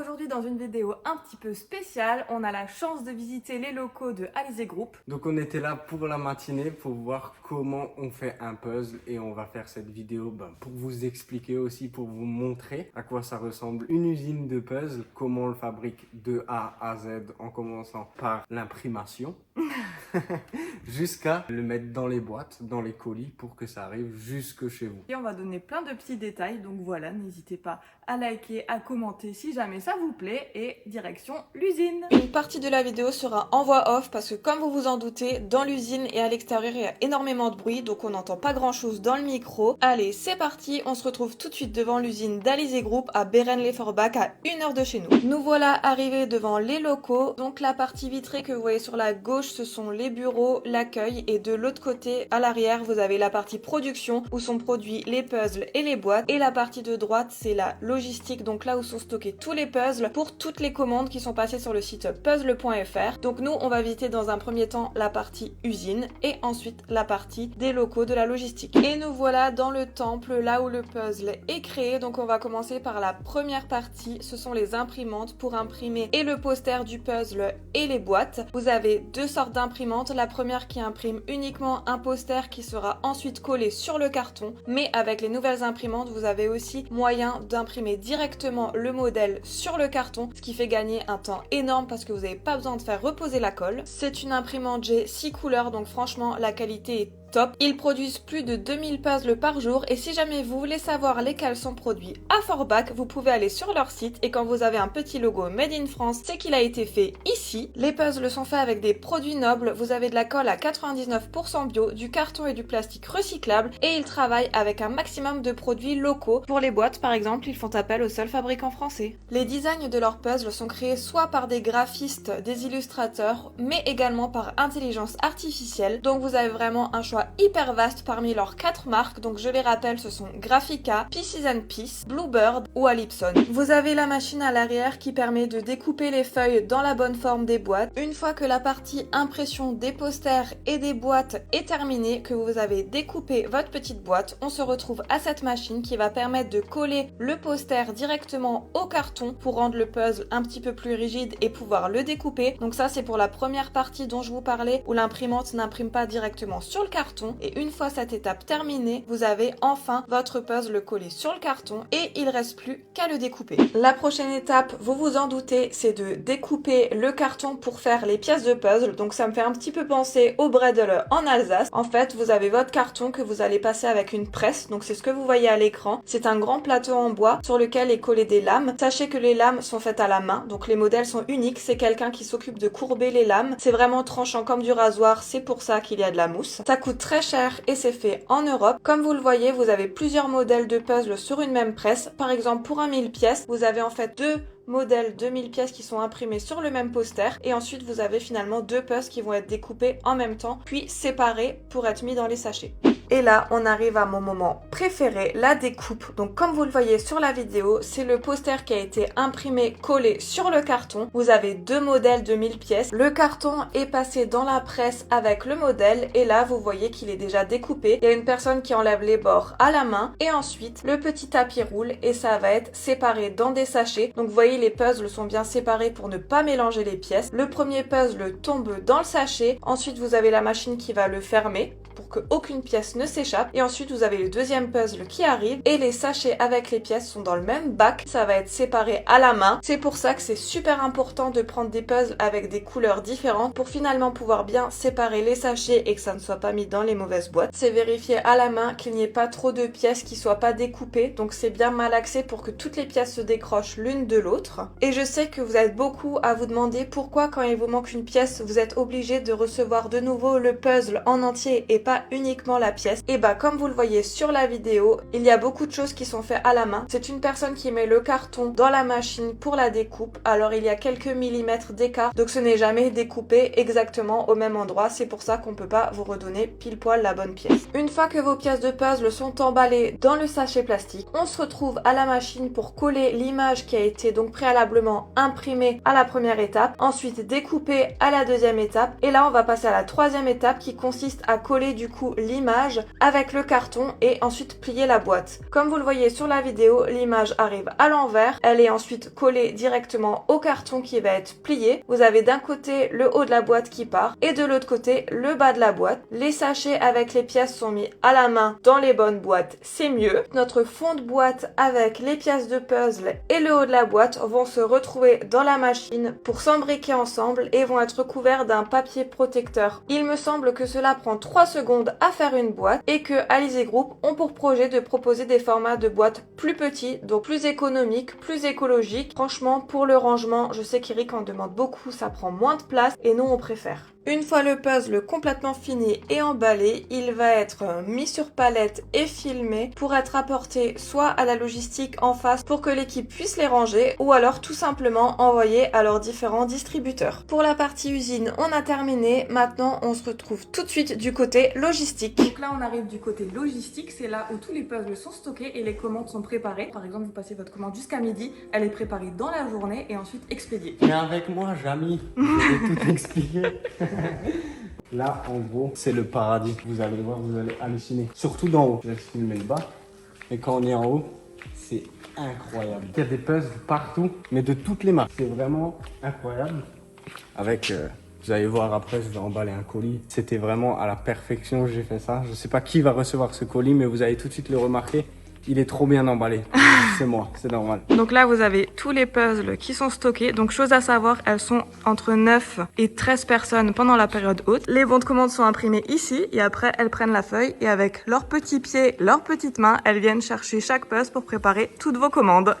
aujourd'hui dans une vidéo un petit peu spéciale. On a la chance de visiter les locaux de Alizé Group. Donc on était là pour la matinée pour voir comment on fait un puzzle et on va faire cette vidéo pour vous expliquer aussi, pour vous montrer à quoi ça ressemble une usine de puzzle, comment on le fabrique de A à Z en commençant par l'imprimation jusqu'à le mettre dans les boîtes, dans les colis pour que ça arrive jusque chez vous. Et on va donner plein de petits détails, donc voilà, n'hésitez pas à liker, à commenter si jamais ça vous plaît et direction l'usine. Une partie de la vidéo sera en voix off parce que comme vous vous en doutez, dans l'usine et à l'extérieur il y a énormément de bruit donc on n'entend pas grand chose dans le micro. Allez, c'est parti, on se retrouve tout de suite devant l'usine d'Alizé Group à Bérennes-les-Forbach à 1 heure de chez nous. Nous voilà arrivés devant les locaux, donc la partie vitrée que vous voyez sur la gauche ce sont les bureaux, l'accueil et de l'autre côté à l'arrière vous avez la partie production où sont produits les puzzles et les boîtes et la partie de droite c'est la logistique, donc là où sont stockés tous les puzzles pour toutes les commandes qui sont passées sur le site puzzle.fr. Donc nous on va visiter dans un premier temps la partie usine et ensuite la partie des locaux de la logistique. Et nous voilà dans le temple là où le puzzle est créé, donc on va commencer par la première partie, ce sont les imprimantes pour imprimer et le poster du puzzle et les boîtes. Vous avez deux sortes d'imprimantes, la première qui imprime uniquement un poster qui sera ensuite collé sur le carton, mais avec les nouvelles imprimantes vous avez aussi moyen d'imprimer directement le modèle sur le carton, ce qui fait gagner un temps énorme parce que vous n'avez pas besoin de faire reposer la colle. C'est une imprimante G 6 couleurs, donc franchement la qualité est top. Ils produisent plus de 2000 puzzles par jour et si jamais vous voulez savoir lesquels sont produits à Forbach, vous pouvez aller sur leur site et quand vous avez un petit logo Made in France, c'est qu'il a été fait ici. Les puzzles sont faits avec des produits nobles, vous avez de la colle à 99% bio, du carton et du plastique recyclable et ils travaillent avec un maximum de produits locaux. Pour les boîtes par exemple, ils font appel aux seuls fabricants français. Les designs de leurs puzzles sont créés soit par des graphistes, des illustrateurs, mais également par intelligence artificielle, donc vous avez vraiment un choix hyper vaste parmi leurs 4 marques, donc je les rappelle ce sont Graphica, Pieces and Peace, Bluebird ou Alypson. Vous avez la machine à l'arrière qui permet de découper les feuilles dans la bonne forme des boîtes. Une fois que la partie impression des posters et des boîtes est terminée, que vous avez découpé votre petite boîte, on se retrouve à cette machine qui va permettre de coller le poster directement au carton pour rendre le puzzle un petit peu plus rigide et pouvoir le découper. Donc ça c'est pour la première partie dont je vous parlais où l'imprimante n'imprime pas directement sur le carton. Et une fois cette étape terminée, vous avez enfin votre puzzle collé sur le carton et il reste plus qu'à le découper. La prochaine étape, vous vous en doutez, c'est de découper le carton pour faire les pièces de puzzle. Donc ça me fait un petit peu penser au Bredel en Alsace. En fait, vous avez votre carton que vous allez passer avec une presse. Donc c'est ce que vous voyez à l'écran. C'est un grand plateau en bois sur lequel est collé des lames. Sachez que les lames sont faites à la main. Donc les modèles sont uniques. C'est quelqu'un qui s'occupe de courber les lames. C'est vraiment tranchant comme du rasoir. C'est pour ça qu'il y a de la mousse. Ça coûte très cher et c'est fait en Europe. Comme vous le voyez, vous avez plusieurs modèles de puzzles sur une même presse. Par exemple, pour un 1000 pièces, vous avez en fait deux modèles de 1000 pièces qui sont imprimés sur le même poster et ensuite vous avez finalement deux puzzles qui vont être découpés en même temps puis séparés pour être mis dans les sachets. Et là, on arrive à mon moment préféré, la découpe. Donc comme vous le voyez sur la vidéo, c'est le poster qui a été imprimé, collé sur le carton. Vous avez deux modèles de 1000 pièces. Le carton est passé dans la presse avec le modèle et là, vous voyez qu'il est déjà découpé. Il y a une personne qui enlève les bords à la main et ensuite, le petit tapis roule et ça va être séparé dans des sachets. Donc vous voyez, les puzzles sont bien séparés pour ne pas mélanger les pièces. Le premier puzzle tombe dans le sachet. Ensuite, vous avez la machine qui va le fermer pour qu'aucune pièce ne s'échappe. Et ensuite, vous avez le deuxième puzzle qui arrive et les sachets avec les pièces sont dans le même bac. Ça va être séparé à la main. C'est pour ça que c'est super important de prendre des puzzles avec des couleurs différentes pour finalement pouvoir bien séparer les sachets et que ça ne soit pas mis dans les mauvaises boîtes. C'est vérifier à la main qu'il n'y ait pas trop de pièces qui soient pas découpées. Donc c'est bien malaxé pour que toutes les pièces se décrochent l'une de l'autre. Et je sais que vous êtes beaucoup à vous demander pourquoi quand il vous manque une pièce, vous êtes obligé de recevoir de nouveau le puzzle en entier et pas uniquement la pièce. Et bah comme vous le voyez sur la vidéo, il y a beaucoup de choses qui sont faites à la main. C'est une personne qui met le carton dans la machine pour la découpe. Alors il y a quelques millimètres d'écart, donc ce n'est jamais découpé exactement au même endroit. C'est pour ça qu'on peut pas vous redonner pile poil la bonne pièce. Une fois que vos pièces de puzzle sont emballées dans le sachet plastique, on se retrouve à la machine pour coller l'image qui a été donc préalablement imprimée à la première étape, ensuite découpée à la deuxième étape et là on va passer à la troisième étape qui consiste à coller coller du coup l'image avec le carton et ensuite plier la boîte. Comme vous le voyez sur la vidéo, l'image arrive à l'envers, elle est ensuite collée directement au carton qui va être plié. Vous avez d'un côté le haut de la boîte qui part et de l'autre côté le bas de la boîte. Les sachets avec les pièces sont mis à la main dans les bonnes boîtes, c'est mieux. Notre fond de boîte avec les pièces de puzzle et le haut de la boîte vont se retrouver dans la machine pour s'embriquer ensemble et vont être couverts d'un papier protecteur. Il me semble que cela prend 3 secondes à faire une boîte et que Alizé Group ont pour projet de proposer des formats de boîtes plus petits, donc plus économiques, plus écologiques. Franchement, pour le rangement, je sais qu'Eric en demande beaucoup, ça prend moins de place et nous on préfère. Une fois le puzzle complètement fini et emballé, il va être mis sur palette et filmé pour être apporté soit à la logistique en face pour que l'équipe puisse les ranger ou alors tout simplement envoyé à leurs différents distributeurs. Pour la partie usine, on a terminé. Maintenant, on se retrouve tout de suite du côté logistique. Donc là, on arrive du côté logistique. C'est là où tous les puzzles sont stockés et les commandes sont préparées. Par exemple, vous passez votre commande jusqu'à midi. Elle est préparée dans la journée et ensuite expédiée. Viens avec moi, Jamy. Je vais tout expliquer. Là, en gros, c'est le paradis. Vous allez voir, vous allez halluciner. Surtout d'en haut. Je vais filmer le bas. Et quand on est en haut, c'est incroyable. Il y a des puzzles partout, mais de toutes les marques. C'est vraiment incroyable. Avec, vous allez voir après, je vais emballer un colis. C'était vraiment à la perfection, j'ai fait ça. Je sais pas qui va recevoir ce colis, mais vous allez tout de suite le remarquer. Il est trop bien emballé. C'est moi, c'est normal. Donc là, vous avez tous les puzzles qui sont stockés. Donc chose à savoir, elles sont entre 9 et 13 personnes pendant la période haute. Les bons de commande sont imprimés ici et après, elles prennent la feuille et avec leurs petits pieds, leurs petites mains, elles viennent chercher chaque puzzle pour préparer toutes vos commandes.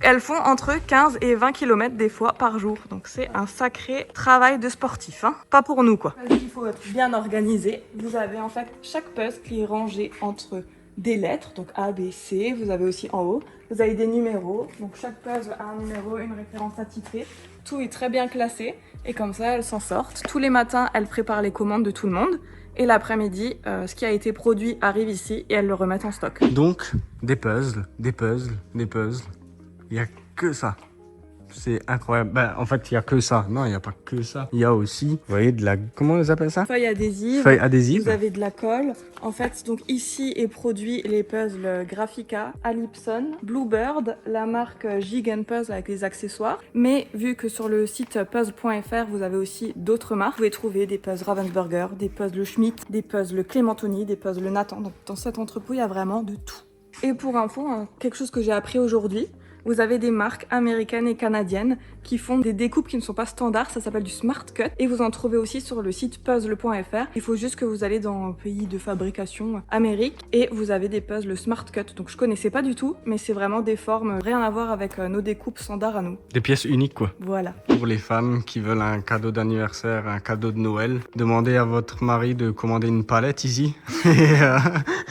Elles font entre 15 et 20 km des fois par jour. Donc c'est un sacré travail de sportif, hein. Pas pour nous quoi. Il faut être bien organisé. Vous avez en fait chaque puzzle qui est rangé entre des lettres, donc A, B, C. Vous avez aussi en haut, vous avez des numéros. Donc chaque puzzle a un numéro, une référence attitrée. Tout est très bien classé et comme ça elles s'en sortent. Tous les matins, elles préparent les commandes de tout le monde. Et l'après-midi, ce qui a été produit arrive ici et elles le remettent en stock. Donc, des puzzles, des puzzles, des puzzles. Il n'y a que ça. C'est incroyable. Ben, en fait, il n'y a que ça. Non, il n'y a pas que ça. Il y a aussi, vous voyez, de la... Comment on les appelle ça? Feuille adhésive. Feuille adhésive. Vous avez de la colle. En fait, donc ici est produit les puzzles Graphica, Alypson, Bluebird, la marque Jig & Puzzle avec les accessoires. Mais vu que sur le site puzzle.fr, vous avez aussi d'autres marques, vous pouvez trouver des puzzles Ravensburger, des puzzles Schmidt, des puzzles Clémentoni, des puzzles Nathan. Donc dans cet entrepôt, il y a vraiment de tout. Et pour info, quelque chose que j'ai appris aujourd'hui, vous avez des marques américaines et canadiennes qui font des découpes qui ne sont pas standards, ça s'appelle du Smart Cut et vous en trouvez aussi sur le site puzzle.fr. Il faut juste que vous allez dans un pays de fabrication Amérique et vous avez des puzzles Smart Cut. Donc je connaissais pas du tout, mais c'est vraiment des formes rien à voir avec nos découpes standards à nous. Des pièces uniques quoi. Voilà. Pour les femmes qui veulent un cadeau d'anniversaire, un cadeau de Noël, demandez à votre mari de commander une palette ici. Et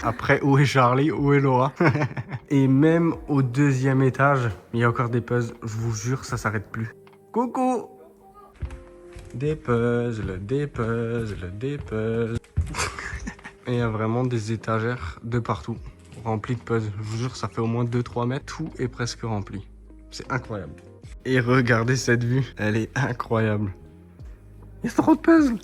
après, où est Charlie, où est Laura? Et même au 2e étage, il y a encore des puzzles, je vous jure, ça s'arrête plus. Coucou! Des puzzles, des puzzles, des puzzles. Et il y a vraiment des étagères de partout, remplies de puzzles. Je vous jure, ça fait au moins 2-3 mètres, tout est presque rempli. C'est incroyable. Et regardez cette vue, elle est incroyable. Il y a trop de puzzles!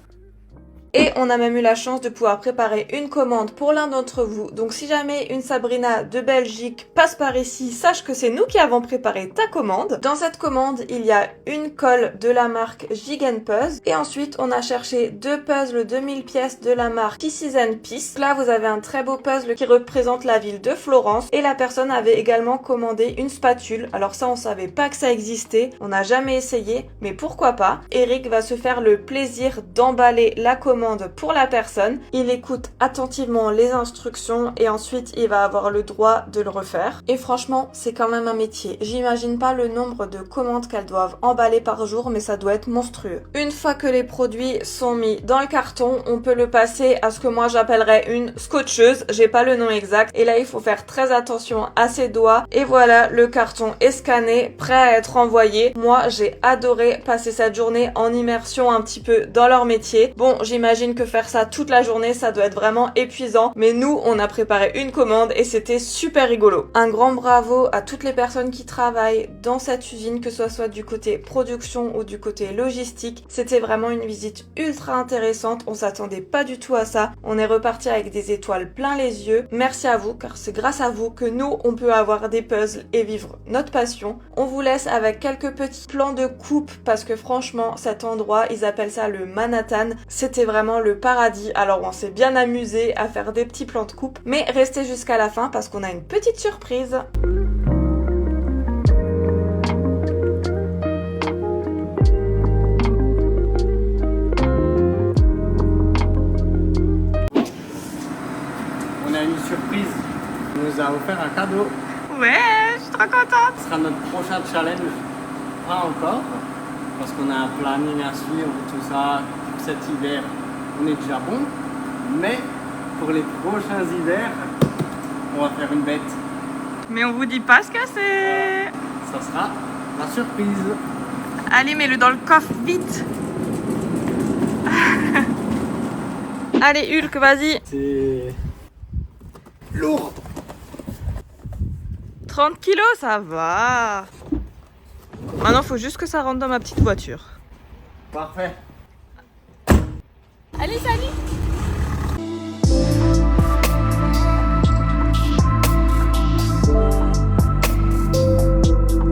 Et on a même eu la chance de pouvoir préparer une commande pour l'un d'entre vous. Donc si jamais une Sabrina de Belgique passe par ici, sache que c'est nous qui avons préparé ta commande. Dans cette commande, il y a une colle de la marque Jig & Puzzle. Et ensuite, on a cherché 2 puzzles de 1000 pièces de la marque Pieces & Peace. Là, vous avez un très beau puzzle qui représente la ville de Florence. Et la personne avait également commandé une spatule. Alors ça, on savait pas que ça existait. On n'a jamais essayé, mais pourquoi pas. Eric va se faire le plaisir d'emballer la commande pour la personne. Il écoute attentivement les instructions et ensuite il va avoir le droit de le refaire. Et franchement, c'est quand même un métier. J'imagine pas le nombre de commandes qu'elles doivent emballer par jour, mais ça doit être monstrueux. Une fois que les produits sont mis dans le carton, on peut le passer à ce que moi j'appellerais une scotcheuse. J'ai pas le nom exact. Et là, il faut faire très attention à ses doigts. Et voilà, le carton est scanné, prêt à être envoyé. Moi, j'ai adoré passer cette journée en immersion un petit peu dans leur métier. Bon, j'imagine j'imagine que faire ça toute la journée, ça doit être vraiment épuisant. Mais nous, on a préparé une commande et c'était super rigolo. Un grand bravo à toutes les personnes qui travaillent dans cette usine, que ce soit du côté production ou du côté logistique. C'était vraiment une visite ultra intéressante. On s'attendait pas du tout à ça. On est reparti avec des étoiles plein les yeux. Merci à vous, car c'est grâce à vous que nous, on peut avoir des puzzles et vivre notre passion. On vous laisse avec quelques petits plans de coupe parce que franchement, cet endroit, ils appellent ça le Manhattan. C'était vraiment le paradis. Alors on s'est bien amusé à faire des petits plans de coupe, mais restez jusqu'à la fin parce qu'on a une petite surprise. On a une surprise. On nous a offert un cadeau. Ouais, je suis trop contente. Ce sera notre prochain challenge. Pas encore, parce qu'on a un planning à suivre, tout ça. Pour cet hiver, on est déjà bon. Mais pour les prochains hivers, on va faire une bête. Mais on vous dit pas ce que c'est. Ça sera la surprise. Allez, mets-le dans le coffre, vite. Allez, Hulk, vas-y. C'est lourd. 30 kilos, ça va. Maintenant, faut juste que ça rentre dans ma petite voiture. Parfait. Allez, salut.